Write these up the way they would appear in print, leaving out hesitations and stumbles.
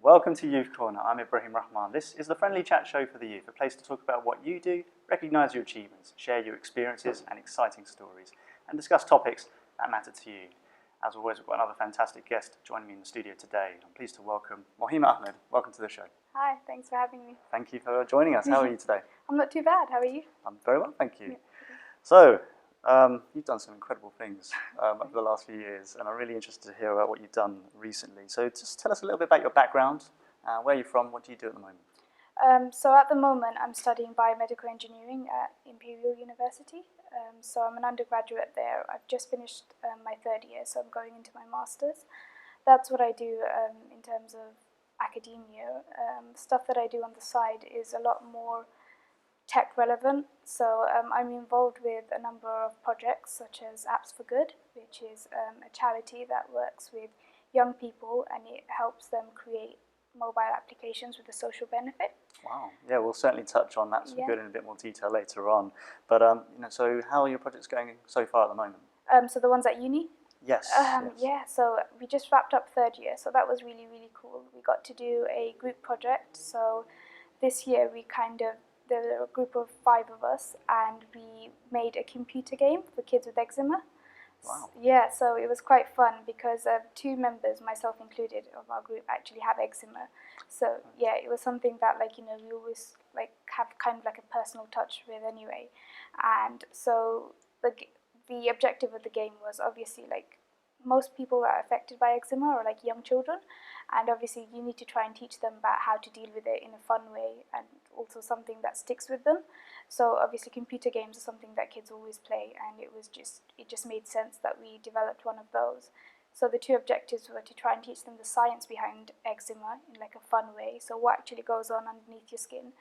Welcome to Youth Corner. I'm Ibrahim Rahman. This is the friendly chat show for the youth, a place to talk about what you do, recognise your achievements, share your experiences and exciting stories, and discuss topics that matter to you. As always, we've got another fantastic guest joining me in the studio today. I'm pleased to welcome Mohima Ahmed. Welcome to the show. Hi, thanks for having me. Thank you for joining us. How are you today? I'm not too bad. How are you? I'm very well, thank you. Yeah. So, you've done some incredible things over the last few years, and I'm really interested to hear about what you've done recently. So just tell us a little bit about your background, where you're from, what do you do at the moment? So at the moment, I'm studying biomedical engineering at Imperial University. So I'm an undergraduate there. I've just finished my third year, so I'm going into my master's. That's what I do in terms of academia. Stuff that I do on the side is a lot more tech relevant. So I'm involved with a number of projects such as Apps for Good, which is a charity that works with young people and it helps them create mobile applications with a social benefit. Wow, yeah, we'll certainly touch on Apps for Good in a bit more detail later on. But so how are your projects going so far at the moment? So the ones at uni? Yes. Yeah, so we just wrapped up third year, so that was really, really cool. We got to do a group project. So this year there were a group of 5 of us and we made a computer game for kids with eczema. Wow. Yeah, so it was quite fun because 2 members, myself included, of our group actually have eczema. So yeah, it was something that we always have kind of like a personal touch with anyway. And so the objective of the game was obviously most people that are affected by eczema are young children, and obviously you need to try and teach them about how to deal with it in a fun way and also something that sticks with them. So obviously computer games are something that kids always play, and it just made sense that we developed one of those. So the 2 objectives were to try and teach them the science behind eczema in a fun way, so what actually goes on underneath your skin,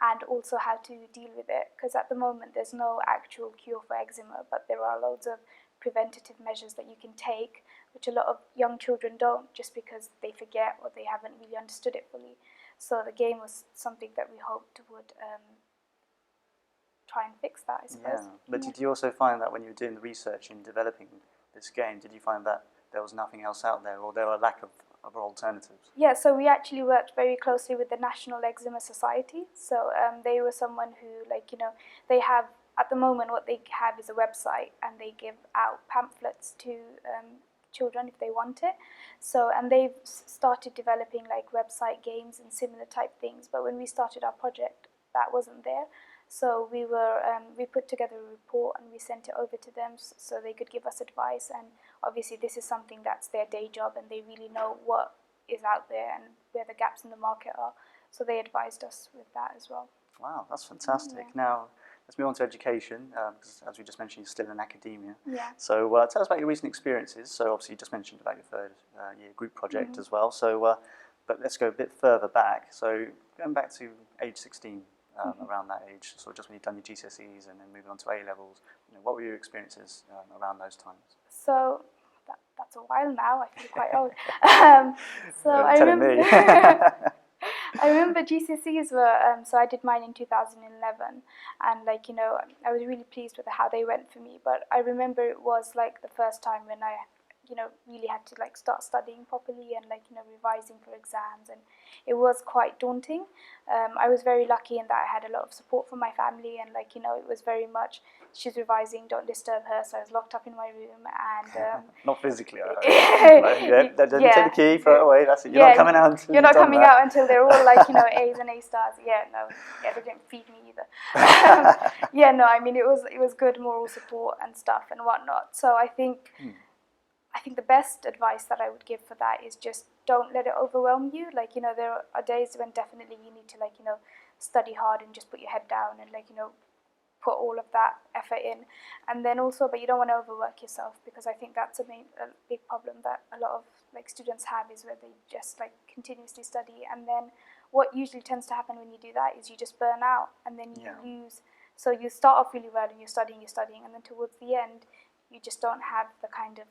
and also how to deal with it, because at the moment there's no actual cure for eczema, but there are loads of preventative measures that you can take, which a lot of young children don't, just because they forget or they haven't really understood it fully. So the game was something that we hoped would try and fix that, I suppose. Yeah, but did you also find that when you were doing the research in developing this game, did you find that there was nothing else out there, or there were a lack of other alternatives? Yeah, so we actually worked very closely with the National Eczema Society. So they were someone who, they have, at the moment what they have is a website, and they give out pamphlets to children if they want it. So, and they've started developing website games and similar type things, but when we started our project, that wasn't there. So we put together a report and we sent it over to them so they could give us advice. And obviously this is something that's their day job, and they really know what is out there and where the gaps in the market are. So they advised us with that as well. Wow, that's fantastic. Yeah. Now, let's move on to education, because as we just mentioned, you're still in academia. Yeah. So tell us about your recent experiences. So obviously you just mentioned about your third year group project as well. So, but let's go a bit further back. So going back to age 16, around that age, sort of just when you've done your GCSEs and then moving on to A-levels, what were your experiences around those times? So that's a while now. I feel quite old. So I remember GCSEs were, so I did mine in 2011, and I was really pleased with how they went for me, but I remember it was the first time when I really had to start studying properly and revising for exams, and it was quite daunting. I was very lucky in that I had a lot of support from my family, and it was very much, she's revising, don't disturb her, so I was locked up in my room, and not physically, I hope. Take the key, throw it away, that's it. You're not coming out until you're not coming out until they're all A's and A stars. They didn't feed me either. I mean, it was good moral support and stuff and whatnot. So I think the best advice that I would give for that is just don't let it overwhelm you. There are days when definitely you need to study hard and just put your head down and put all of that effort in. And then also, but you don't want to overwork yourself, because I think that's a big problem that a lot of students have, is where they just continuously study, and then what usually tends to happen when you do that is you just burn out, and then you lose. So you start off really well and you're studying, and then towards the end you just don't have the kind of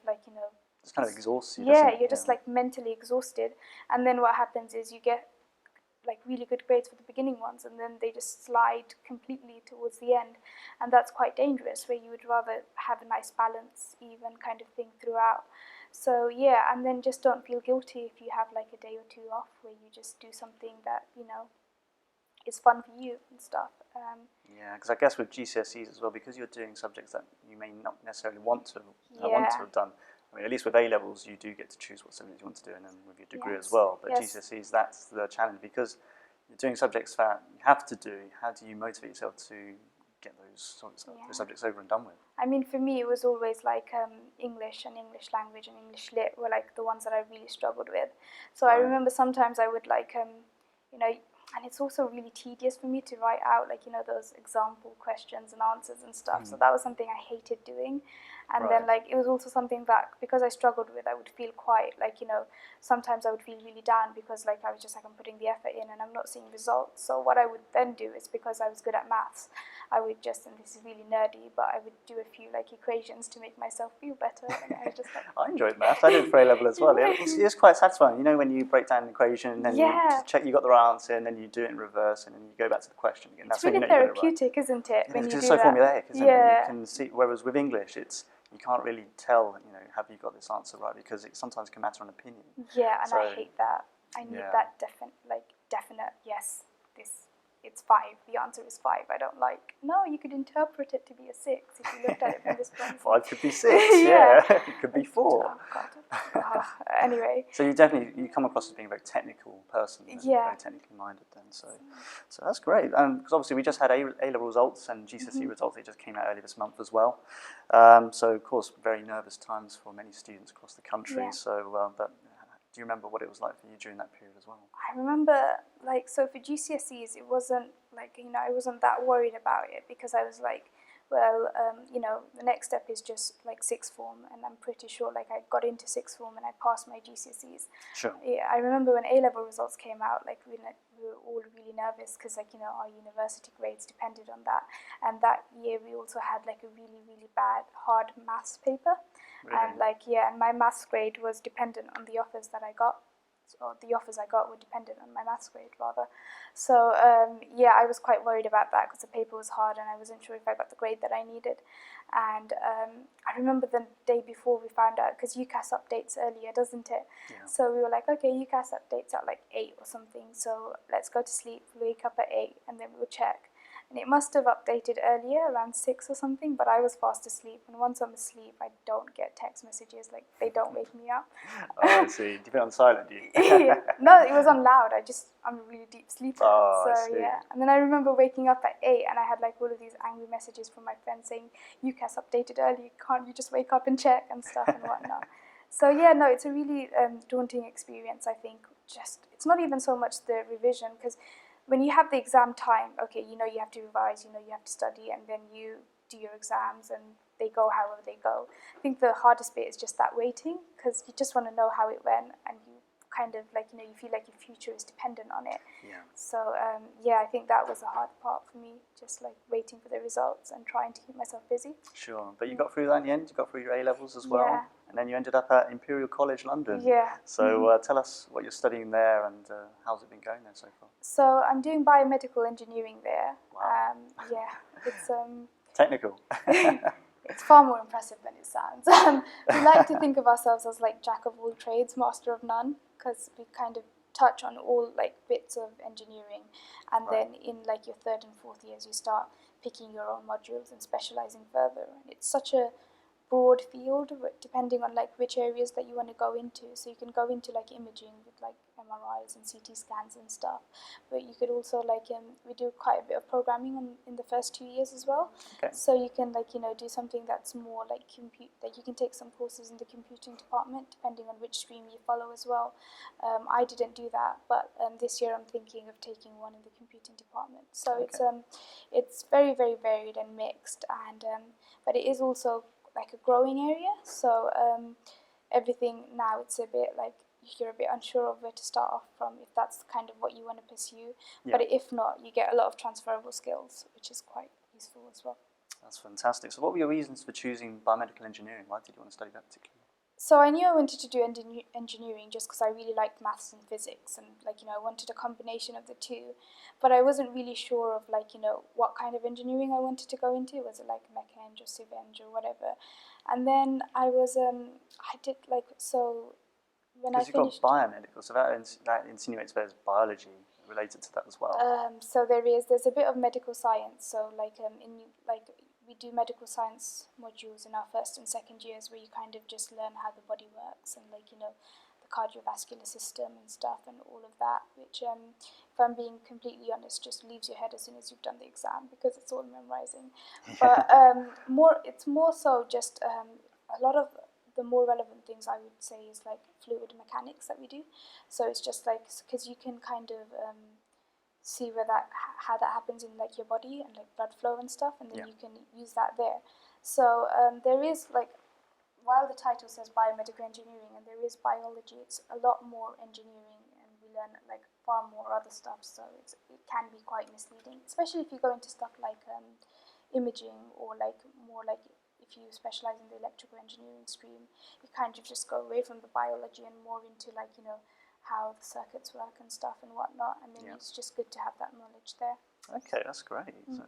it's kind of exhausted. Yeah, you're just mentally exhausted, and then what happens is you get really good grades for the beginning ones, and then they just slide completely towards the end, and that's quite dangerous, where you would rather have a nice balance, even kind of thing throughout. So yeah, and then just don't feel guilty if you have like a day or two off where you just do something that is fun for you and stuff. Yeah, because I guess with GCSEs as well, because you're doing subjects that you may not necessarily want to Yeah. have done. I mean, at least with A levels, you do get to choose what subjects you want to do, and then with your degree Yes. as well. But Yes. GCSEs, that's the challenge because you're doing subjects that you have to do. How do you motivate yourself to get those subjects over and done with? I mean, for me, it was always like English and English language and English lit were like the ones that I really struggled with. So I remember sometimes I would like, and it's also really tedious for me to write out like those example questions and answers and stuff. So that was something I hated doing. And then like it was also something that because I struggled with, I would feel quite like sometimes I would feel really down because like I was just like I'm putting the effort in and I'm not seeing results. So what I would then do is because I was good at maths, I would just, and this is really nerdy, but I would do a few like equations to make myself feel better. And I was just like, I enjoyed maths. I did it for A level as well. It's quite satisfying. When you break down an equation and then you check you got the right answer, and then you do it in reverse, and then you go back to the question again. It's really therapeutic, isn't it? When you do it's so formulaic, isn't it? You can see. Whereas with English, you can't really tell. Have you got this answer right? Because it sometimes can matter on opinion. Yeah, and I hate that. I need that definite yes. It's 5. The answer is 5. I don't like. No, you could interpret it to be a 6 if you looked at it from this point. 5 could be 6. Yeah, it could be 4. Oh God. Anyway. So you come across as being a very technical person. Very technically minded. Then so that's great. Because obviously we just had A level results and GCSE results. They just came out earlier this month as well. So of course very nervous times for many students across the country. Yeah. So but. Do you remember what it was like for you during that period as well? I remember, so for GCSEs, it wasn't I wasn't that worried about it because I was like, well, the next step is just like sixth form, and I'm pretty sure like I got into sixth form and I passed my GCSEs. Sure. Yeah, I remember when A level results came out, like we were all really nervous because our university grades depended on that, and that year we also had like a really bad hard maths paper. Really? And and my maths grade was dependent on the offers that I got, or the offers I got were dependent on my maths grade rather. So I was quite worried about that because the paper was hard and I wasn't sure if I got the grade that I needed. And I remember the day before we found out, because UCAS updates earlier, doesn't it? Yeah. So we were like, okay, UCAS updates at like 8 or something, so let's go to sleep, wake up at 8 and then we'll check. And it must have updated earlier, around 6 or something, but I was fast asleep. And once I'm asleep, I don't get text messages. Like, they don't wake me up. Oh, I see. Do you put it on silent, do you? No, it was on loud. I'm a really deep sleeper. Oh, so, I see. yeah. And then I remember waking up at 8 and I had, like, all of these angry messages from my friends saying, UCAS updated early. Can't you just wake up and check and stuff and whatnot? So, yeah, no, it's a really daunting experience, I think. It's not even so much the revision, because when you have the exam time, okay, you have to revise, you have to study, and then you do your exams and they go however they go. I think the hardest bit is just that waiting, because you just want to know how it went, and you kind of you feel like your future is dependent on it. Yeah. So I think that was the hard part for me, just like waiting for the results and trying to keep myself busy. Sure, but you got through that in the end. You got through your A levels as well. Yeah. And then you ended up at Imperial College London. Yeah. So tell us what you're studying there and how's it been going there so far? So I'm doing biomedical engineering there. Wow. It's technical. It's far more impressive than it sounds. We like to think of ourselves as like jack of all trades, master of none, because we kind of touch on all like bits of engineering, and then in like your 3rd and 4th years you start picking your own modules and specializing further. And it's such a broad field depending on like which areas that you want to go into. So you can go into like imaging with like MRIs and CT scans and stuff, but you could also we do quite a bit of programming in the first 2 years as well. Okay. So you can do something that's more like you can take some courses in the computing department depending on which stream you follow as well. I didn't do that, but this year I'm thinking of taking one in the computing department. So it's very varied and mixed, and but it is also like a growing area, so everything now it's a bit like you're a bit unsure of where to start off from, if that's kind of what you want to pursue. Yeah. But if not, you get a lot of transferable skills, which is quite useful as well. That's fantastic. So what were your reasons for choosing biomedical engineering? Why did you want to study that particularly? So I knew I wanted to do engineering just because I really liked maths and physics, and I wanted a combination of the two, but I wasn't really sure of what kind of engineering I wanted to go into. Was it like mech eng or civ eng or whatever? And then I did so when I Because you've got finished. biomedical, so that insinuates there's biology related to that as well. So there's a bit of medical science. So we do medical science modules in our first and second years where you kind of just learn how the body works and the cardiovascular system and stuff and all of that, which if I'm being completely honest, just leaves your head as soon as you've done the exam because it's all memorizing. But it's more so just a lot of the more relevant things I would say is like fluid mechanics that we do. So it's just because you can kind of see how that happens in your body and blood flow and stuff, and then you can use that there. So there is while the title says biomedical engineering and there is biology, it's a lot more engineering, and we learn far more other stuff. So it can be quite misleading, especially if you go into stuff like imaging or more if you specialize in the electrical engineering stream, you kind of just go away from the biology and more into how the circuits work and stuff and whatnot, and then it's just good to have that knowledge there. Okay, that's great. So,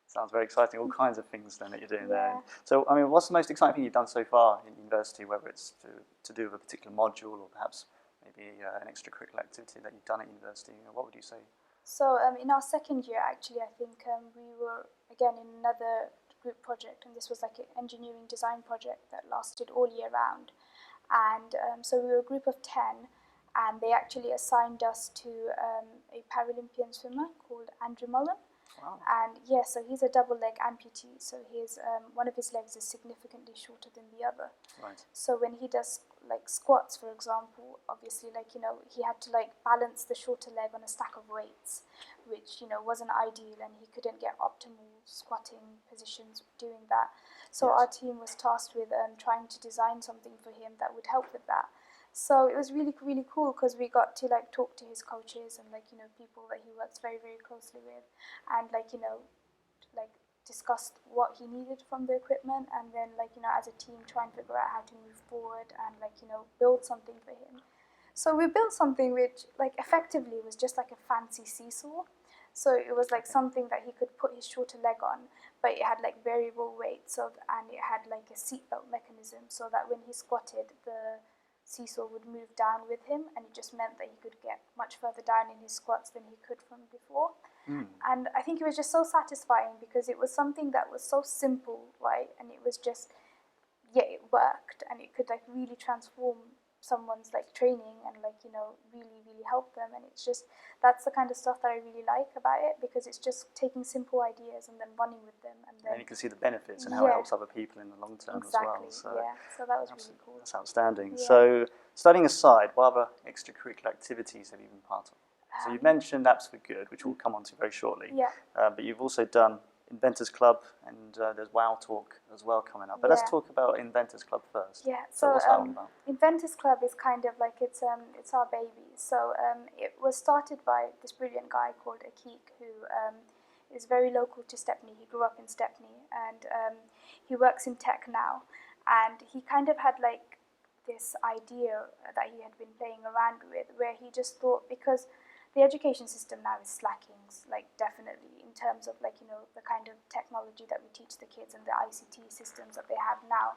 sounds very exciting. All kinds of things then that you're doing there. So, I mean, what's the most exciting thing you've done so far in university, whether it's to do with a particular module or perhaps maybe an extracurricular activity that you've done at university? What would you say? So in our second year, actually, I think we were, again, in another group project, and this was like an engineering design project that lasted all year round. And so we were a group of 10, and they actually assigned us to a Paralympian swimmer called Andrew Mullen. Wow. And so he's a double leg amputee, so his one of his legs is significantly shorter than the other. Right. So when he does squats, for example, obviously he had to balance the shorter leg on a stack of weights, which wasn't ideal, and he couldn't get optimal squatting positions doing that. So our team was tasked with trying to design something for him that would help with that. So it was really, really cool because we got to talk to his coaches and people that he works very, very closely with, and discussed what he needed from the equipment, and then as a team try and figure out how to move forward and build something for him. So we built something which effectively was just like a fancy seesaw. So it was something that he could put his shorter leg on, but it had variable weight, and it had a seatbelt mechanism, so that when he squatted, the seesaw would move down with him, and it just meant that he could get much further down in his squats than he could from before. And I think it was just so satisfying because it was something that was so simple, right? And it was just, it worked, and it could really transform someone's training and really, really help them. And it's just, that's the kind of stuff that I really like about it, because it's just taking simple ideas and then running with them, and then you can see the benefits and how it helps other people in the long term as well. So that was really cool. That's outstanding. So, studying aside, what other extracurricular activities have you been part of? So you've mentioned Apps for Good, which we'll come on to very shortly. But you've also done Inventors Club, and there's Wow Talk as well coming up. But let's talk about Inventors Club first. So what's that all about? Inventors Club is kind of it's our baby. So it was started by this brilliant guy called Akik, who is very local to Stepney. He grew up in Stepney, and he works in tech now. And he kind of had this idea that he had been playing around with, where he just thought, because the education system now is slacking, definitely, in terms of the kind of technology that we teach the kids and the ICT systems that they have now.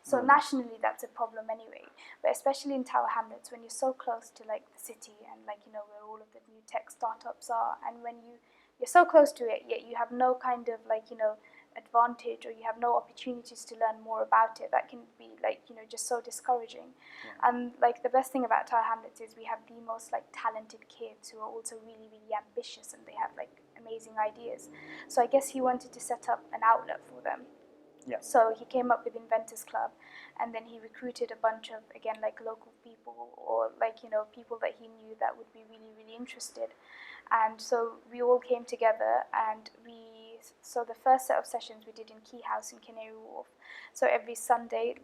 So nationally, that's a problem anyway. But especially in Tower Hamlets, when you're so close to the city and where all of the new tech startups are, and when you're so close to it, yet you have no kind of advantage, or you have no opportunities to learn more about it, that can be just so discouraging. And the best thing about Tower Hamlets is we have the most talented kids who are also really, really ambitious, and they have amazing ideas. So I guess he wanted to set up an outlet for them. So he came up with Inventors Club, and then he recruited a bunch of, again, local people, or people that he knew that would be really, really interested. And so we all came together, and so the first set of sessions we did in Key House in Canary Wharf. So every Sunday,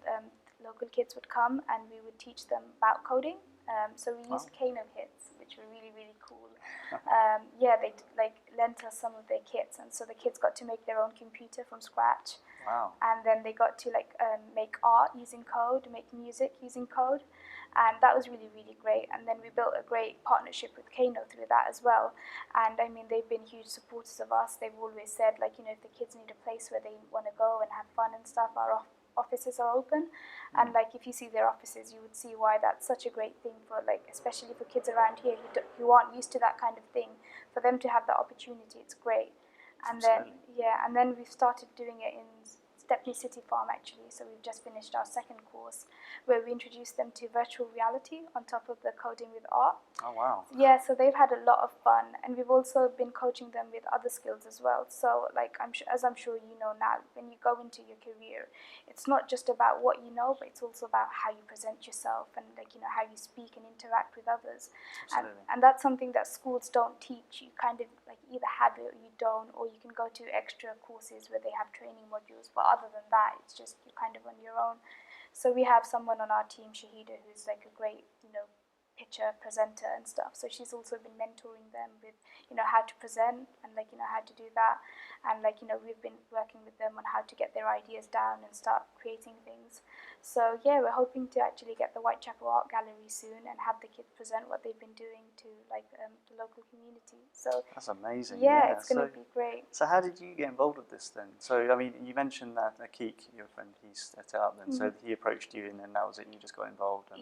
local kids would come, and we would teach them about coding. So we used Kano kits, which were really, really cool. They lent us some of their kits, and so the kids got to make their own computer from scratch. Wow. And then they got to like make art using code, make music using code, and that was really, really great. And then we built a great partnership with Kano through that as well. And I mean, they've been huge supporters of us. They've always said, like, if the kids need a place where they want to go and have fun and stuff, our offices are open. And like, if you see their offices, you would see why that's such a great thing for, like, especially for kids around here who aren't used to that kind of thing. For them to have that opportunity, it's great. And Absolutely. then we've started doing it in Stepney City Farm actually. So we've just finished our second course where we introduced them to virtual reality on top of the coding with art. Oh, wow. Yeah, so they've had a lot of fun, and we've also been coaching them with other skills as well. So, like, as I'm sure you know now, when you go into your career, it's not just about what you know, but it's also about how you present yourself and, like, how you speak and interact with others. And that's something that schools don't teach. You kind of like either have it or you don't, or you can go to extra courses where they have training modules. But other than that, it's just you're kind of on your own. So we have someone on our team, Shahida, who's like a great, picture presenter and stuff. So she's also been mentoring them with, how to present and like, how to do that. And like, we've been working with them on how to get their ideas down and start creating things. So yeah, we're hoping to actually get the Whitechapel Art Gallery soon and have the kids present what they've been doing to like the local community. So that's amazing. Yeah, it's going to be great. So how did you get involved with this then? So I mean, you mentioned that Akik, your friend, he set it up then. So he approached you, and then that was it. You just got involved, and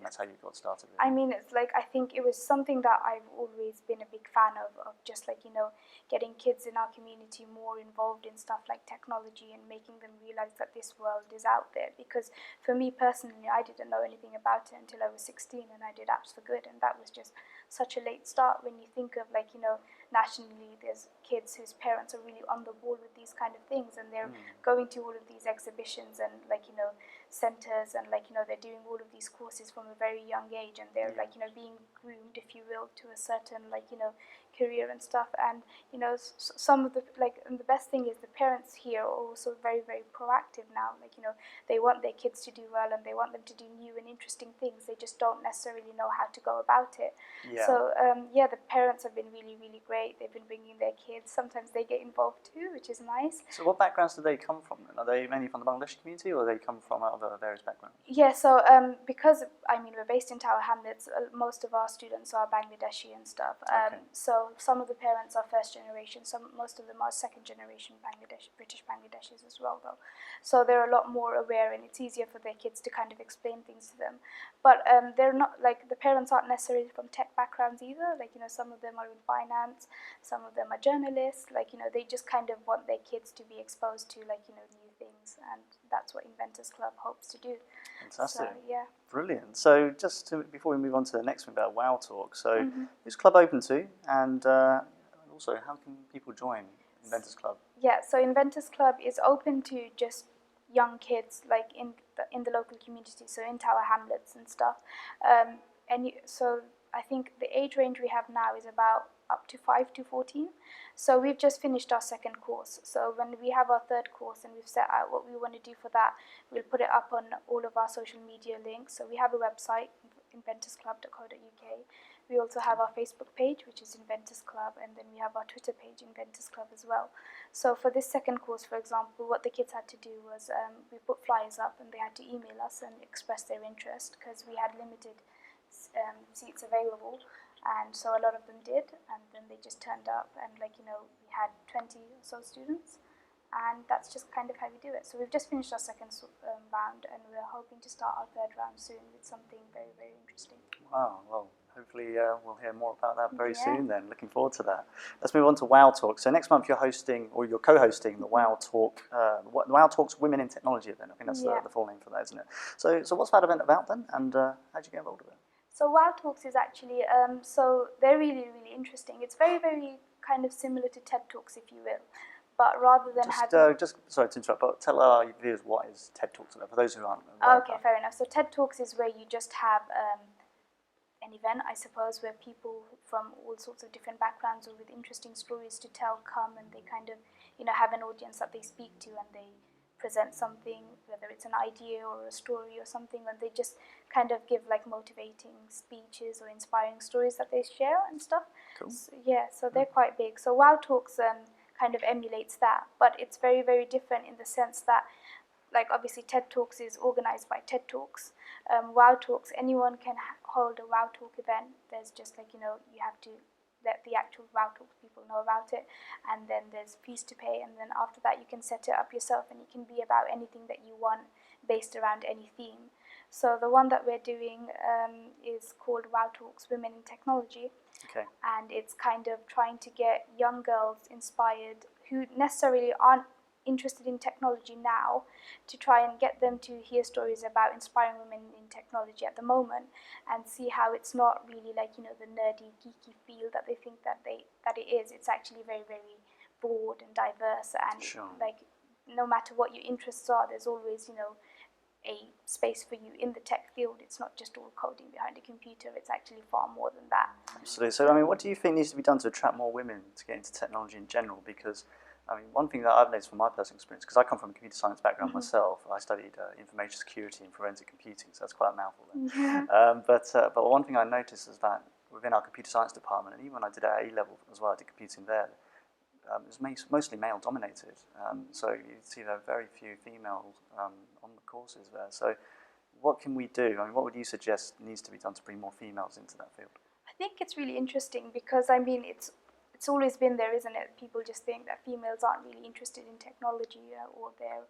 that's how you got started. Really. I mean, it's like I think it was something that I've always been a big fan of just like getting kids in our community more involved in stuff like technology and making them realize that this world is out there. Because for me personally, I didn't know anything about it until I was 16, and I did Apps for Good, and that was just such a late start when you think of like nationally there's kids whose parents are really on the ball with these kind of things, and they're going to all of these exhibitions and like centers, and like they're doing all of these courses from a very young age, and they're like being groomed, if you will, to a certain like career and stuff. And some of the like, and the best thing is the parents here are also very, very proactive now. Like they want their kids to do well, and they want them to do new and interesting things. They just don't necessarily know how to go about it. So the parents have been really, really great. They've been bringing their kids. Sometimes they get involved too, which is nice. So what backgrounds do they come from then? Are they mainly from the Bangladeshi community, or do they come from other various backgrounds? Yeah, so because I mean we're based in Tower Hamlets, most of our students are Bangladeshi and stuff. So some of the parents are first generation. Most of them are second generation British Bangladeshis as well, though. So they're a lot more aware, and it's easier for their kids to kind of explain things to them. But they're not like the parents aren't necessarily from tech backgrounds either. Like some of them are in finance, some of them are journalists. Like they just kind of want their kids to be exposed to like new things, and that's what Inventors Club hopes to do. Fantastic. So, yeah. Brilliant. So before we move on to the next one about Wow Talk, so who's club open to, and also how can people join Inventors Club? Yeah, so Inventors Club is open to just young kids like in the local community, so in Tower Hamlets and stuff. So I think the age range we have now is about up to 5 to 14. So we've just finished our second course. So when we have our third course and we've set out what we want to do for that, we'll put it up on all of our social media links. So we have a website, inventorsclub.co.uk. We also have our Facebook page, which is Inventors Club, and then we have our Twitter page, Inventors Club, as well. So for this second course, for example, what the kids had to do was we put flyers up, and they had to email us and express their interest, because we had limited seats available. And so a lot of them did, and then they just turned up, and we had 20 or so students, and that's just kind of how we do it. So we've just finished our second round, and we're hoping to start our third round soon with something very, very interesting. Wow, well, hopefully we'll hear more about that very soon then. Looking forward to that. Let's move on to Wow Talk. So next month you're hosting, or you're co-hosting the Wow Talk, Wow Talks Women in Technology event. I think that's the full name for that, isn't it? So what's that event about then, and how did you get involved with it? So Wow Talks is actually, so they're really, really interesting. It's very, very kind of similar to TED Talks, if you will. But rather than just sorry to interrupt, but tell our viewers what is TED Talks about, for those who aren't. Okay, fair enough. So TED Talks is where you just have an event, I suppose, where people from all sorts of different backgrounds or with interesting stories to tell come, and they kind of, have an audience that they speak to, and they present something, whether it's an idea or a story or something, and they just kind of give like motivating speeches or inspiring stories that they share and stuff. Cool. So, so they're quite big. So Wow Talks kind of emulates that, but it's very, very different in the sense that, like, obviously TED Talks is organized by TED Talks. WOW Talks, anyone can hold a WOW Talk event. There's just like, you have to let the actual WOW Talk people know about it, and then there's fees to pay, and then after that you can set it up yourself, and it can be about anything that you want based around any theme. So the one that we're doing is called WOW Talks Women in Technology. Okay. And it's kind of trying to get young girls inspired who necessarily aren't interested in technology now, to try and get them to hear stories about inspiring women in technology at the moment, and see how it's not really like, the nerdy, geeky field that they think that it is. It's actually very, very broad and diverse, and Sure. like, no matter what your interests are, there's always, a space for you in the tech field. It's not just all coding behind a computer, it's actually far more than that. Absolutely. So, I mean, what do you think needs to be done to attract more women to get into technology in general? Because, I mean, one thing that I've noticed from my personal experience, because I come from a computer science background myself, I studied information security and forensic computing, so that's quite a mouthful then. Yeah. But one thing I noticed is that within our computer science department, and even when I did it at A-level as well, I did computing there, it was mostly male-dominated. So you see there are very few females on the courses there. So what can we do? I mean, what would you suggest needs to be done to bring more females into that field? I think it's really interesting because, I mean, it's always been there, isn't it? People just think that females aren't really interested in technology, or they're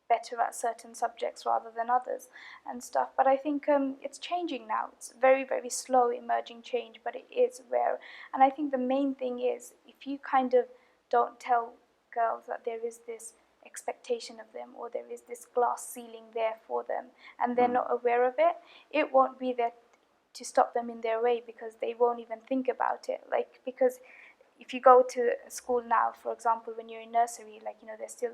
better at certain subjects rather than others and stuff. But I think it's changing now. It's very, very slow emerging change, but it is rare. And I think the main thing is, if you kind of don't tell girls that there is this expectation of them, or there is this glass ceiling there for them, and they're not aware of it, it won't be there to stop them in their way, because they won't even think about it. Like, because if you go to a school now, for example, when you're in nursery, like, they're still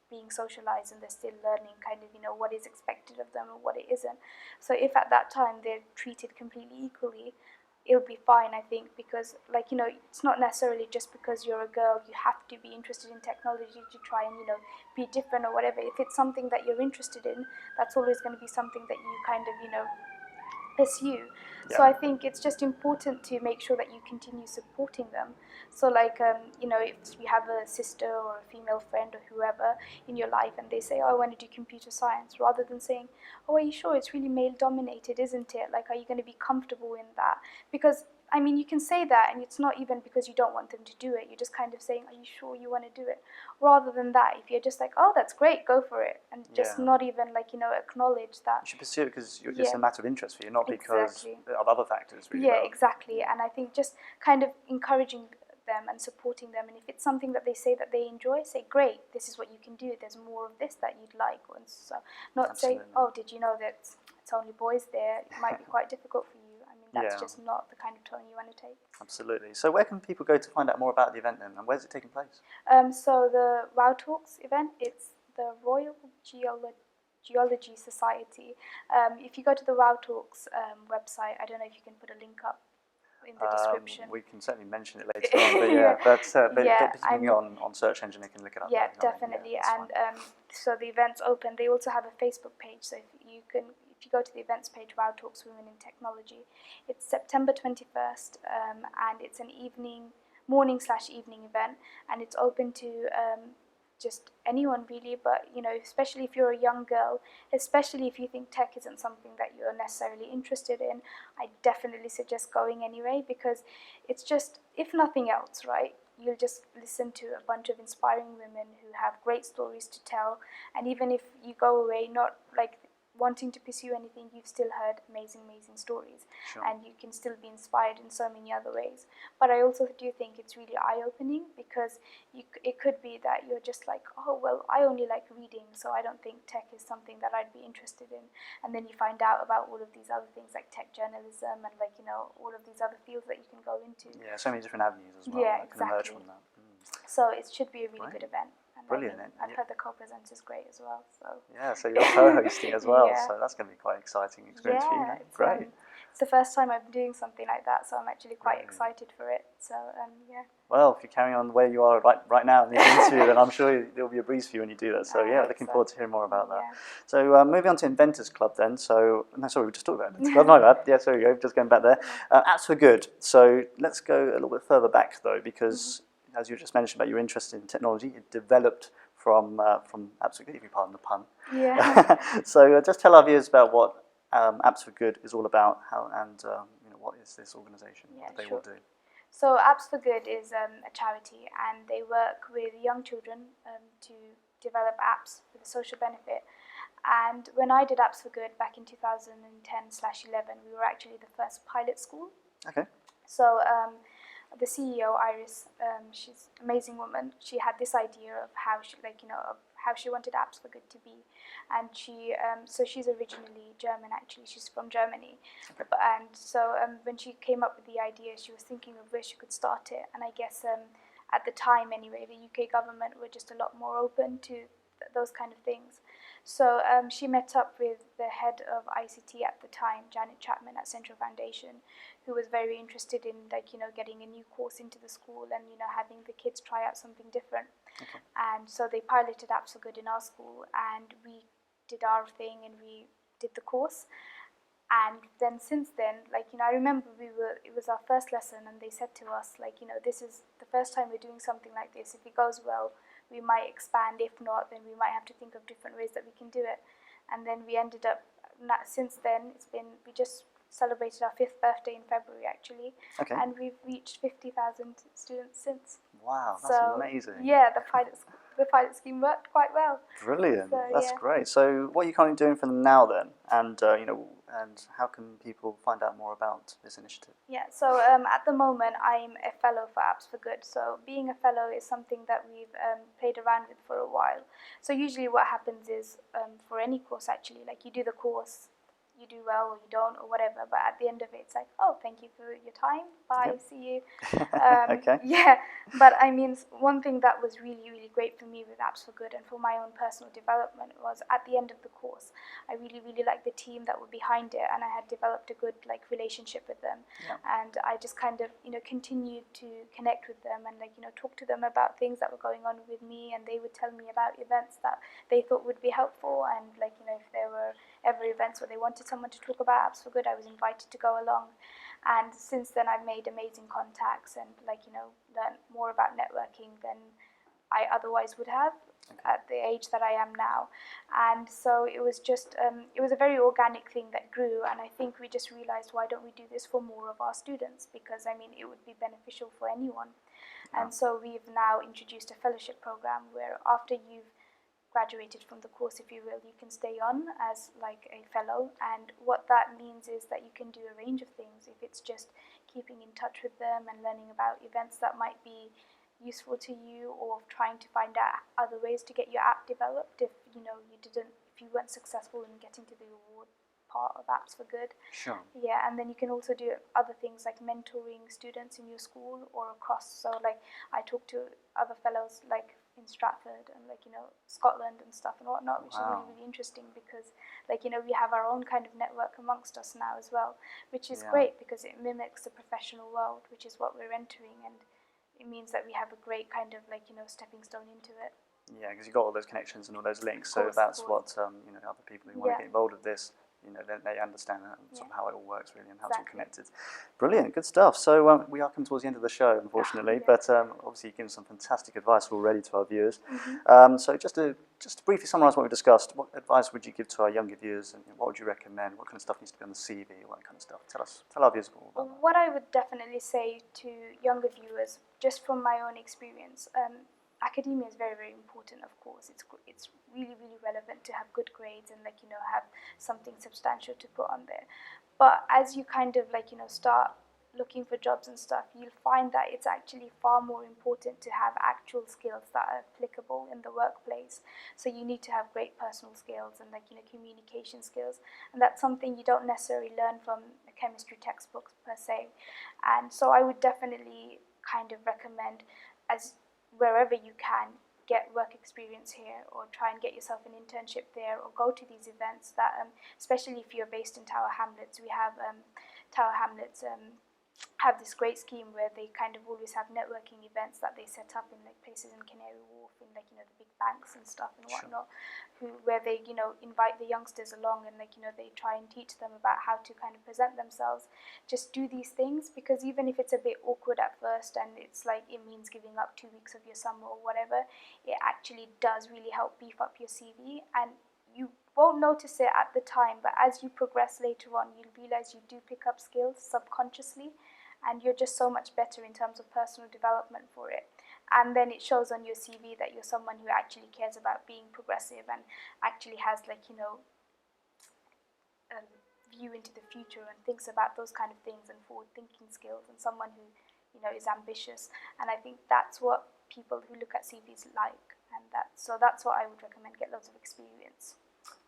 being socialized and they're still learning kind of, what is expected of them and what it isn't. So if at that time they're treated completely equally, it'll be fine, I think, because, like, it's not necessarily just because you're a girl you have to be interested in technology to try and, be different or whatever. If it's something that you're interested in, that's always going to be something that you kind of, pursue. So I think it's just important to make sure that you continue supporting them. So, like, if you have a sister or a female friend or whoever in your life, and they say, oh, I want to do computer science, rather than saying, oh, are you sure it's really male dominated, isn't it? Like, are you going to be comfortable in that? Because, I mean, you can say that, and it's not even because you don't want them to do it. You're just kind of saying, are you sure you want to do it? Rather than that, if you're just like, oh, that's great, go for it. And just not even, like, acknowledge that. You should pursue it because it's a matter of interest for you, not because of other factors, really. Yeah, exactly. And I think just kind of encouraging them and supporting them. And if it's something that they say that they enjoy, say, great, this is what you can do. There's more of this that you'd like. And so not say, oh, did you know that it's only boys there? It might be quite difficult for you. I mean, that's just not the kind of tone you want to take. Absolutely. So where can people go to find out more about the event then? And where's it taking place? So the WOW Talks event, it's the Royal Geology Society. If you go to the WOW Talks website, I don't know if you can put a link up in the description. We can certainly mention it later on, but particularly on search engine, they can look it up. Yeah, definitely. And so the event's open. They also have a Facebook page, so if you go to the events page, WOW Talks Women in Technology, it's September 21st, and it's an morning/evening event, and it's open to just anyone really, but especially if you're a young girl, especially if you think tech isn't something that you're necessarily interested in, I definitely suggest going anyway, because it's just, if nothing else, right, you'll just listen to a bunch of inspiring women who have great stories to tell, and even if you go away not like wanting to pursue anything, you've still heard amazing stories, and you can still be inspired in so many other ways. But I also do think it's really eye-opening, because it could be that you're just like, oh, well, I only like reading, so I don't think tech is something that I'd be interested in. And then you find out about all of these other things like tech journalism and all of these other fields that you can go into. Yeah, so many different avenues as well that can emerge from that. So it should be a really good event. Brilliant. I've heard the co-presenter is great as well. So yeah, so you're co-hosting as well, so that's going to be quite an exciting experience for you. Great. It's the first time I'm doing something like that, so I'm actually quite excited for it. So yeah. Well, if you carry on the way you are right now in this interview, then I'm sure it'll be a breeze for you when you do that. So looking forward to hearing more about that. So moving on to Inventors Club then. So no, sorry, we just talked about Inventors Club. My bad. Yeah, sorry, just going back there. Apps for Good. So let's go a little bit further back though, because as you just mentioned about your interest in technology, it developed from Apps for Good, if you pardon the pun. Yeah. So just tell our viewers about what Apps for Good is all about, and what is this organisation that they will do. So Apps for Good is a charity, and they work with young children to develop apps with a social benefit. And when I did Apps for Good back in 2010/11, we were actually the first pilot school. Okay. So the CEO, Iris, she's an amazing woman. She had this idea of how she, of how she wanted Apps for Good to be, and so she's originally German. Actually, she's from Germany, and so when she came up with the idea, she was thinking of where she could start it. And I guess at the time, anyway, the UK government were just a lot more open to those kind of things. So she met up with the head of ICT at the time, Janet Chapman at Central Foundation, who was very interested in getting a new course into the school and having the kids try out something different. Okay. And so they piloted Apps for Good in our school, and we did our thing and we did the course. And then since then, I remember it was our first lesson, and they said to us, this is the first time we're doing something like this. If it goes well, we might expand. If not, then we might have to think of different ways that we can do it. And then we ended up, since then, we just celebrated our 5th birthday in February, actually. Okay. And we've reached 50,000 students since. Wow, that's amazing. Yeah, the pilot scheme worked quite well. Brilliant. So, that's great. So what are you currently doing for them now then? And and how can people find out more about this initiative? Yeah, so at the moment I'm a fellow for Apps for Good. So being a fellow is something that we've played around with for a while. So usually what happens is for any course, actually, you do the course, you do well or you don't or whatever, but at the end of it it's like, oh, thank you for your time, bye, Yep. see you. Okay. Yeah, but I mean, one thing that was really, really great for me with Apps for Good and for my own personal development was at the end of the course, I really, really liked the team that were behind it, and I had developed a good relationship with them. Yeah. And I just kind of continued to connect with them and talk to them about things that were going on with me, and they would tell me about events that they thought would be helpful, and if there were ever events where they wanted someone to talk about Apps for Good, I was invited to go along. And since then I've made amazing contacts and learned more about networking than I otherwise would have at the age that I am now. And so it was just it was a very organic thing that grew, and I think we just realized, why don't we do this for more of our students, because I mean it would be beneficial for anyone. And so we've now introduced a fellowship program where after you've graduated from the course, if you will, you can stay on as a fellow. And what that means is that you can do a range of things. If it's just keeping in touch with them and learning about events that might be useful to you, or trying to find out other ways to get your app developed if if you weren't successful in getting to the award part of Apps for Good. Sure. Yeah, and then you can also do other things like mentoring students in your school or across. So I talk to other fellows in Stratford and Scotland and stuff and whatnot, which is really, really interesting, because we have our own kind of network amongst us now as well, which is great because it mimics the professional world, which is what we're entering, and it means that we have a great kind of stepping stone into it. Yeah, because you've got all those connections and all those links, so that's what other people who want to get involved with this, they understand sort of how it all works really and how it's all connected. Brilliant, good stuff. So we are coming towards the end of the show, unfortunately, but obviously you've given some fantastic advice already to our viewers. So just to briefly summarise what we discussed, what advice would you give to our younger viewers, and what would you recommend? What kind of stuff needs to be on the CV, all that kind of stuff? Tell our viewers all about that. What I would definitely say to younger viewers, just from my own experience, academia is very, very important, of course. It's really, really relevant to have good grades and have something substantial to put on there. But as you kind of start looking for jobs and stuff, you'll find that it's actually far more important to have actual skills that are applicable in the workplace. So you need to have great personal skills and communication skills, and that's something you don't necessarily learn from a chemistry textbooks per se. And so I would definitely kind of recommend, as wherever you can, get work experience here, or try and get yourself an internship there, or go to these events that, especially if you're based in Tower Hamlets, we have Tower Hamlets have this great scheme where they kind of always have networking events that they set up in like places in Canary Wharf, in like, you know, the big banks and stuff and whatnot, where they, you know, invite the youngsters along and like, you know, they try and teach them about how to kind of present themselves. Just do these things, because even if it's a bit awkward at first and it's like it means giving up 2 weeks of your summer or whatever, it actually does really help beef up your CV. And you won't notice it at the time, but as you progress later on, you'll realize you do pick up skills subconsciously, and you're just so much better in terms of personal development for it. And then it shows on your CV that you're someone who actually cares about being progressive and actually has, like, you know, a view into the future and thinks about those kind of things and forward thinking skills, and someone who, you know, is ambitious. And I think that's what people who look at CVs like, and that's what I would recommend. Get loads of experience.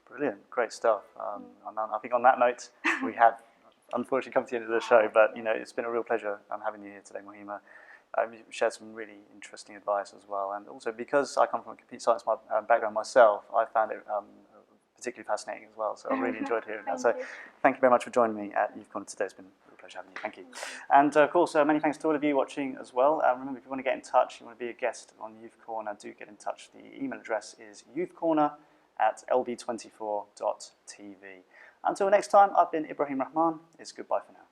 Brilliant, great stuff. And I think on that note, we have unfortunately come to the end of the show, but you know, it's been a real pleasure having you here today, Mohima. You shared some really interesting advice as well, and also because I come from a computer science background myself, I found it particularly fascinating as well. So I really enjoyed hearing that. So thank you very much for joining me at Youth Corner today. It's been a real pleasure having you. Thank you. And of course, many thanks to all of you watching as well. Remember, if you want to get in touch, you want to be a guest on Youth Corner, do get in touch. The email address is youthcorner@lb24.tv. Until next time, I've been Ibrahim Rahman. It's goodbye for now.